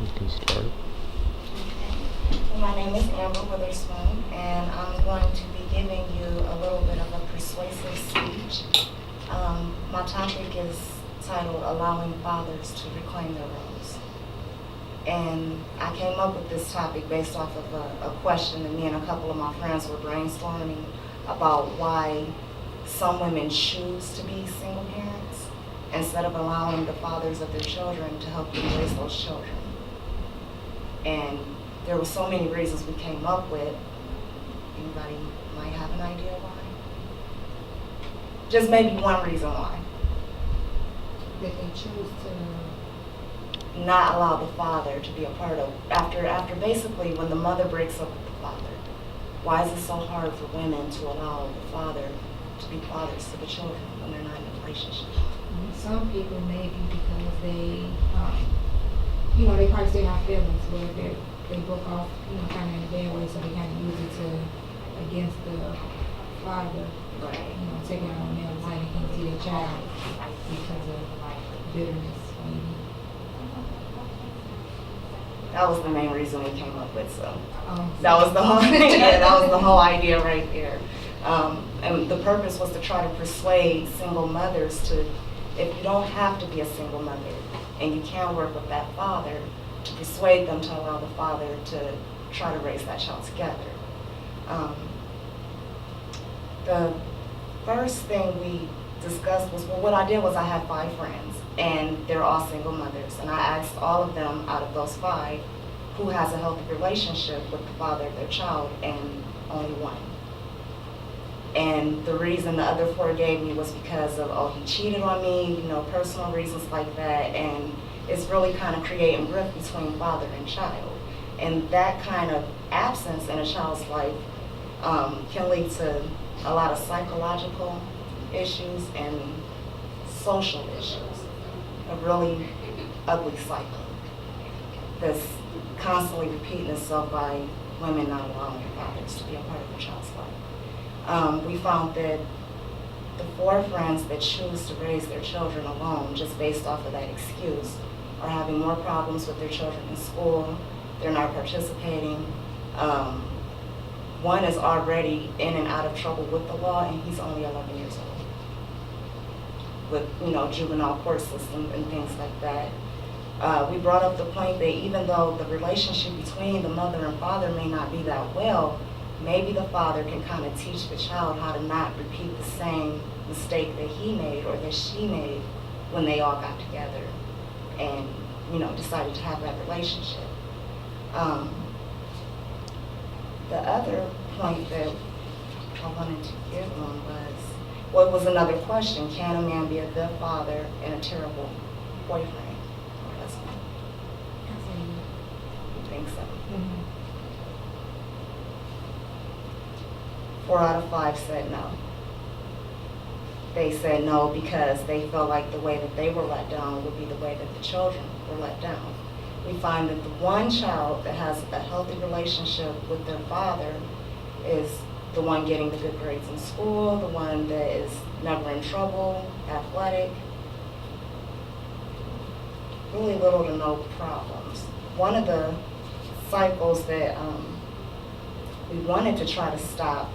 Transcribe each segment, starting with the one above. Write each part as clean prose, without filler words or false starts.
You can start. Well, my name is Amber Witherspoon, and I'm going to be giving you a little bit of a persuasive speech. My topic is titled Allowing Fathers to Reclaim Their Roles. And I came up with this topic based off of a question that me and a couple of my friends were brainstorming about why some women choose to be single parents instead of allowing the fathers of their children to help them raise those children. And there were so many reasons we came up with. Anybody might have an idea why? Just maybe one reason why. That they choose to Not allow the father to be a part of, after basically when the mother breaks up with the father. Why is it so hard for women to allow the father to be fathers to the children when they're not in a relationship? some people maybe because they they probably still have feelings, but they broke off, kind of in a bad way, so they kind of use it against the father, Right. take it on them, saying they can't see their child because of bitterness, maybe. That was the main reason we came up with, so. Um, That was the whole that was the whole idea right there. And the purpose was to try to persuade single mothers to, if you don't have to be a single mother and you can work with that father, to persuade them to allow the father to try to raise that child together. The first thing we discussed was, well, what I did was I had 5 friends, and they're all single mothers, and I asked all of them out of those 5 who has a healthy relationship with the father of their child, and only one. And the reason the other 4 gave me was because of, oh, he cheated on me, personal reasons like that, and it's really kind of creating rift between father and child. And that kind of absence in a child's life can lead to a lot of psychological issues and social issues. A really ugly cycle that's constantly repeating itself by women not allowing their fathers to be a part of their child's life. We found that the 4 friends that choose to raise their children alone just based off of that excuse are having more problems with their children in school. They're not participating. One is already in and out of trouble with the law, and he's only 11 years old. With, juvenile court system and things like that. We brought up the point that even though the relationship between the mother and father may not be that well, maybe the father can kind of teach the child how to not repeat the same mistake that he made or that she made when they all got together and, decided to have that relationship. The other point that I wanted to give on was another question. Can a man be a good father and a terrible boyfriend or husband? You think so? Mhm. 4 out of 5 said no. They said no because they felt like the way that they were let down would be the way that the children were let down. We find that the one child that has a healthy relationship with their father is the one getting the good grades in school, the one that is never in trouble, athletic, really little to no problems. One of the cycles that we wanted to try to stop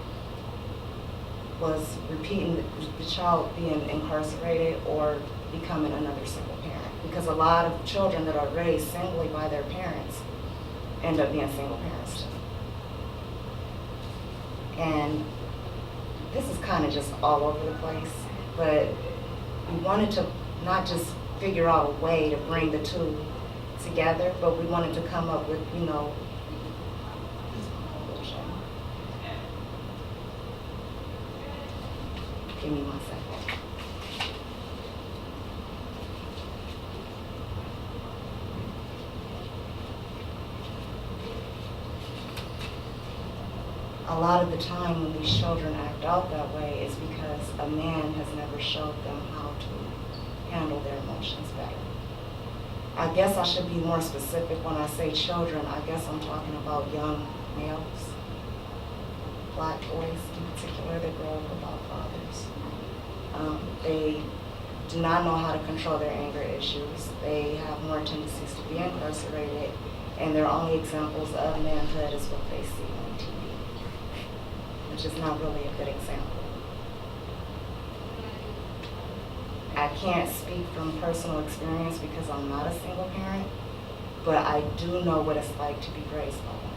was repeating the child being incarcerated or becoming another single parent. Because a lot of children that are raised singly by their parents end up being single parents too. And this is kind of just all over the place, but we wanted to not just figure out a way to bring the two together, but we wanted to come up with, give me 1 second. A lot of the time when these children act out that way is because a man has never showed them how to handle their emotions better. I guess I should be more specific when I say children. I guess I'm talking about young males, Black boys in particular that grow up without fathers. They do not know how to control their anger issues. They have more tendencies to be incarcerated, and their only examples of manhood is what they see on TV, which is not really a good example. I can't speak from personal experience because I'm not a single parent, but I do know what it's like to be raised by one.